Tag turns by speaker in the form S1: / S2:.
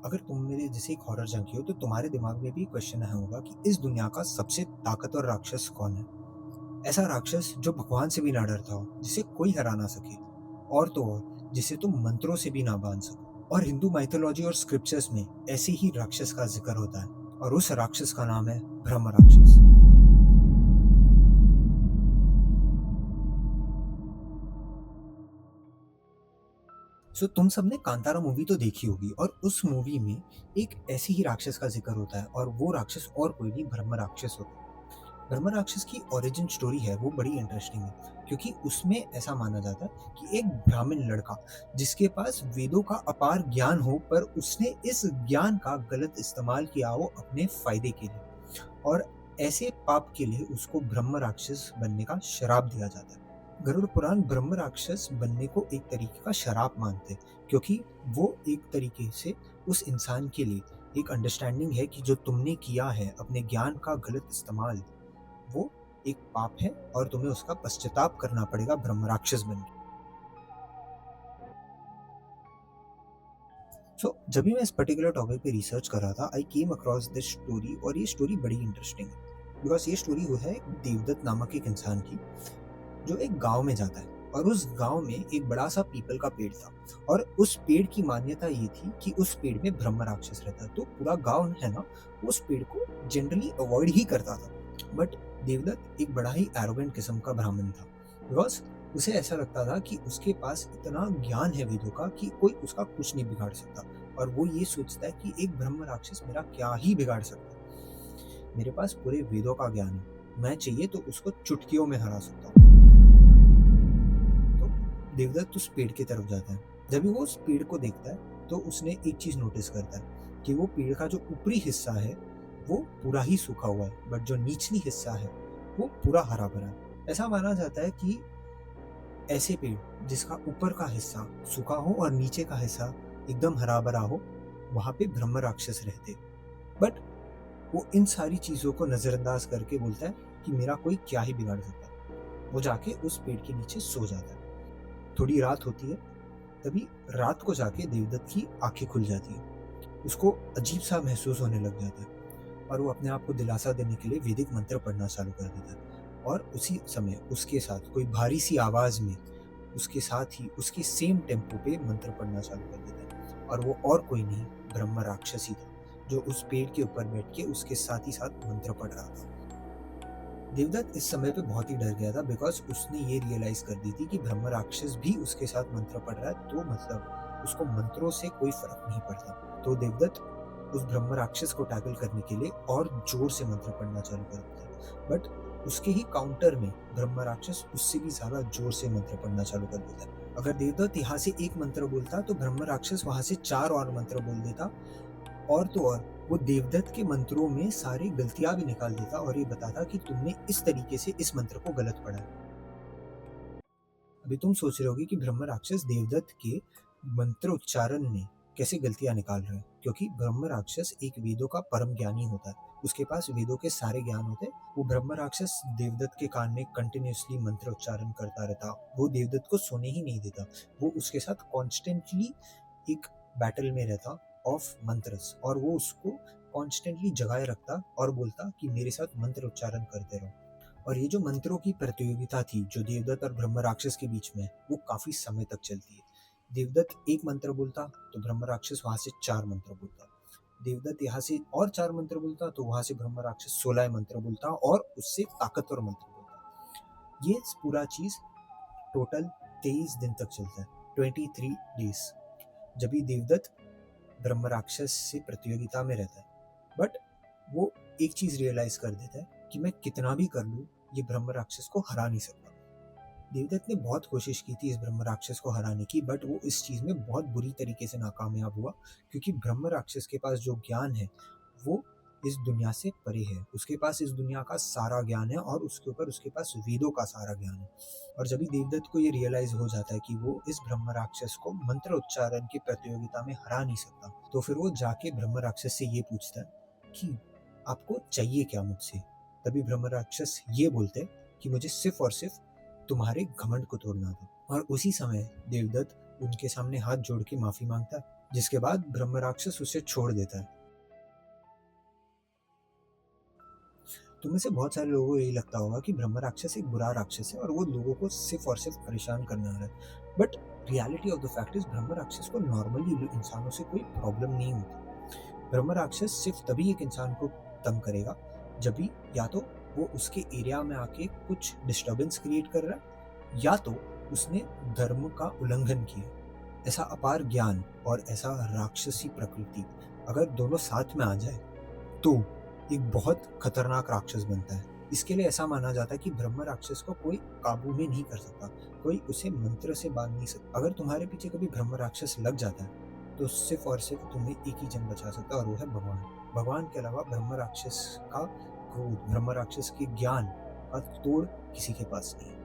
S1: अगर तुम मेरे जैसे एक हॉरर जंकी हो तो तुम्हारे दिमाग में भी क्वेश्चन आया होगा कि इस दुनिया का सबसे ताकतवर राक्षस कौन है। ऐसा राक्षस जो भगवान से भी ना डरता हो, जिसे कोई हरा ना सके, और तो और जिसे तुम मंत्रों से भी ना बांध सको। और हिंदू माइथोलॉजी और स्क्रिप्चर्स में ऐसे ही राक्षस का जिक्र होता है, और उस राक्षस का नाम है ब्रह्म राक्षस। सो तुम सबने कांतारा मूवी तो देखी होगी, और उस मूवी में एक ऐसे ही राक्षस का जिक्र होता है, और वो राक्षस और कोई नहीं, ब्रह्म राक्षस होता है। ब्रह्म राक्षस की ओरिजिन स्टोरी है वो बड़ी इंटरेस्टिंग है, क्योंकि उसमें ऐसा माना जाता है कि एक ब्राह्मण लड़का जिसके पास वेदों का अपार ज्ञान हो, पर उसने इस ज्ञान का गलत इस्तेमाल किया हो अपने फायदे के लिए, और ऐसे पाप के लिए उसको ब्रह्म राक्षस बनने का श्राप दिया जाता है। गरुड़ पुराण ब्रह्म राक्षस बनने को एक तरीके का शराप मानते हैं, क्योंकि वो एक तरीके से उस इंसान के लिए एक अंडरस्टैंडिंग है कि जो तुमने किया है अपने ज्ञान का गलत इस्तेमाल, वो एक पाप है और तुम्हें उसका पश्चाताप करना पड़ेगा ब्रह्म राक्षस बन के। जब भी मैं इस पर्टिकुलर टॉपिक पे रिसर्च कर रहा था, आई केम अक्रॉस दिस स्टोरी, और ये स्टोरी बड़ी इंटरेस्टिंग है, बिकॉज ये स्टोरी वो है देवदत्त नामक एक इंसान की, जो एक गांव में जाता है, और उस गांव में एक बड़ा सा पीपल का पेड़ था, और उस पेड़ की मान्यता ये थी कि उस पेड़ में ब्रह्म राक्षस रहता है। तो पूरा गांव है ना, उस पेड़ को जनरली अवॉइड ही करता था। बट देवदत्त एक बड़ा ही एरोगेंट किस्म का ब्राह्मण था, बिकॉज उसे ऐसा लगता था कि उसके पास इतना ज्ञान है वेदों का कि कोई उसका कुछ नहीं बिगाड़ सकता, और वो ये सोचता है कि एक ब्रह्म राक्षस मेरा क्या ही बिगाड़ सकता है। मेरे पास पूरे वेदों का ज्ञान है, मैं चाहिए तो उसको चुटकियों में हरा सकता हूँ। तो देवदत्त उस पेड़ की तरफ जाता है। जब भी वो उस पेड़ को देखता है तो उसने एक चीज नोटिस करता है कि वो पेड़ का जो ऊपरी हिस्सा है वो पूरा ही सूखा हुआ है, बट जो निचली हिस्सा है वो पूरा हरा भरा है। ऐसा माना जाता है कि ऐसे पेड़ जिसका ऊपर का हिस्सा सूखा हो और नीचे का हिस्सा एकदम हरा भरा हो, वहां पे ब्रह्म राक्षस रहते। बट वो इन सारी चीजों को नजरअंदाज करके बोलता है कि मेरा कोई क्या ही बिगाड़ सकता है। वो जाके उस पेड़ के नीचे सो जाता है। थोड़ी रात होती है, तभी रात को जाके देवदत्त की आंखें खुल जाती है। उसको अजीब सा महसूस होने लग जाता है, और वो अपने आप को दिलासा देने के लिए वैदिक मंत्र पढ़ना चालू कर देता है। और उसी समय उसके साथ कोई भारी सी आवाज में उसके साथ ही उसके सेम टेम्पो पे मंत्र पढ़ना चालू कर देता है, और वो और कोई नहीं, ब्रह्म राक्षस ही था, जो उस पेड़ के ऊपर बैठ के उसके साथ ही साथ मंत्र पढ़ रहा था। देवदत्त इस समय पे बहुत ही डर गया था, बिकॉज उसने ये रियलाइज कर दी थी कि ब्रह्म राक्षस भी उसके साथ मंत्र पढ़ रहा है, तो मतलब उसको मंत्रों से कोई फर्क नहीं पड़ता। तो देवदत्त उस ब्रह्म राक्षस को टैकल करने के लिए और जोर से मंत्र पढ़ना चालू कर देता है, बट उसके ही काउंटर में ब्रह्म राक्षस उससे भी ज्यादा जोर से मंत्र पढ़ना चालू कर देता है। अगर देवदत्त यहाँ से एक मंत्र बोलता तो ब्रह्म राक्षस वहां से 4 और मंत्र बोल देता, और तो और वो देवदत्त के मंत्रों में सारी गलतियां भी निकाल देता, और ये बताता कि तुमने इस तरीके से इस मंत्र को गलत पढ़ा है। अभी तुम सोच रहे होगे कि ब्रह्म राक्षस देवदत्त के मंत्र उच्चारण में कैसे गलतियां निकाल रहे हैं, क्योंकि ब्रह्म राक्षस एक वेदों का परम ज्ञानी होता है, उसके पास वेदों के सारे ज्ञान होते हैं। वो ब्रह्म राक्षस देवदत्त के कान में कंटिन्यूअसली मंत्र उच्चारण करता रहता, वो देवदत्त को सोने ही नहीं देता, वो उसके साथ कॉन्स्टेंटली एक बैटल में रहता ऑफ मंत्रस, और वो उसको कॉन्स्टेंटली जगाए रखता और बोलता कि मेरे साथ मंत्र उच्चारण करते रहो। और ये जो मंत्रों की प्रतियोगिता थी जो देवदत्त और ब्रह्म राक्षस के बीच में, वो काफी समय तक चलती है। देवदत्त एक मंत्र बोलता तो ब्रह्म राक्षस वहां से 4 मंत्र बोलता, देवदत्त यहाँ से और 4 मंत्र बोलता तो वहां से ब्रह्म राक्षस 16 मंत्र बोलता, और उससे ताकतवर मंत्र बोलता। ये पूरा चीज टोटल 23 दिन तक चलता है, 23 डेज। जब भी देवदत्त ब्रह्म राक्षस से प्रतियोगिता में रहता है, बट वो एक चीज रियलाइज कर देता है कि मैं कितना भी कर लूं, ये ब्रह्म राक्षस को हरा नहीं सकता। देवदत्त ने बहुत कोशिश की थी इस ब्रह्म राक्षस को हराने की, बट वो इस चीज में बहुत बुरी तरीके से नाकामयाब हुआ, क्योंकि ब्रह्म राक्षस के पास जो ज्ञान है वो इस दुनिया से परे है। उसके पास इस दुनिया का सारा ज्ञान है, और उसके ऊपर उसके पास वेदों का सारा ज्ञान है। और जब भी देवदत्त को ये रियलाइज हो जाता है कि वो इस ब्रह्म राक्षस को मंत्र उच्चारण की प्रतियोगिता में हरा नहीं सकता, तो फिर वो जाके ब्रह्म राक्षस से ये पूछता है कि आपको चाहिए क्या मुझसे। तभी ब्रह्म राक्षस ये बोलते कि मुझे सिर्फ और सिर्फ तुम्हारे घमंड को तोड़ना था। और उसी समय देवदत्त उनके सामने हाथ जोड़ के माफी मांगता, जिसके बाद ब्रह्म राक्षस उसे छोड़ देता है। तुम में से बहुत सारे लोगों को यही लगता होगा कि ब्रह्म राक्षस एक बुरा राक्षस है और वो लोगों को सिर्फ और सिर्फ परेशान करने आ रहा है। But reality of the fact is ब्रह्म राक्षस को नॉर्मली इंसानों से कोई प्रॉब्लम नहीं होती। ब्रह्म राक्षस सिर्फ तभी एक इंसान को तंग करेगा जब भी या तो वो उसके एरिया में आके कुछ डिस्टर्बेंस क्रिएट कर रहा है या तो उसने धर्म का उल्लंघन किया। ऐसा अपार ज्ञान और ऐसा राक्षसी प्रकृति अगर दोनों साथ में आ जाए तो एक बहुत खतरनाक राक्षस बनता है। इसके लिए ऐसा माना जाता है कि ब्रह्म राक्षस को कोई काबू में नहीं कर सकता, कोई उसे मंत्र से बांध नहीं सकता। अगर तुम्हारे पीछे कभी ब्रह्म राक्षस लग जाता है तो सिर्फ और सिर्फ तुम्हें एक ही जन बचा सकता है और वो है भगवान। भगवान के अलावा ब्रह्म राक्षस का क्रोध, ब्रह्म राक्षस के ज्ञान का तोड़ किसी के पास नहीं है।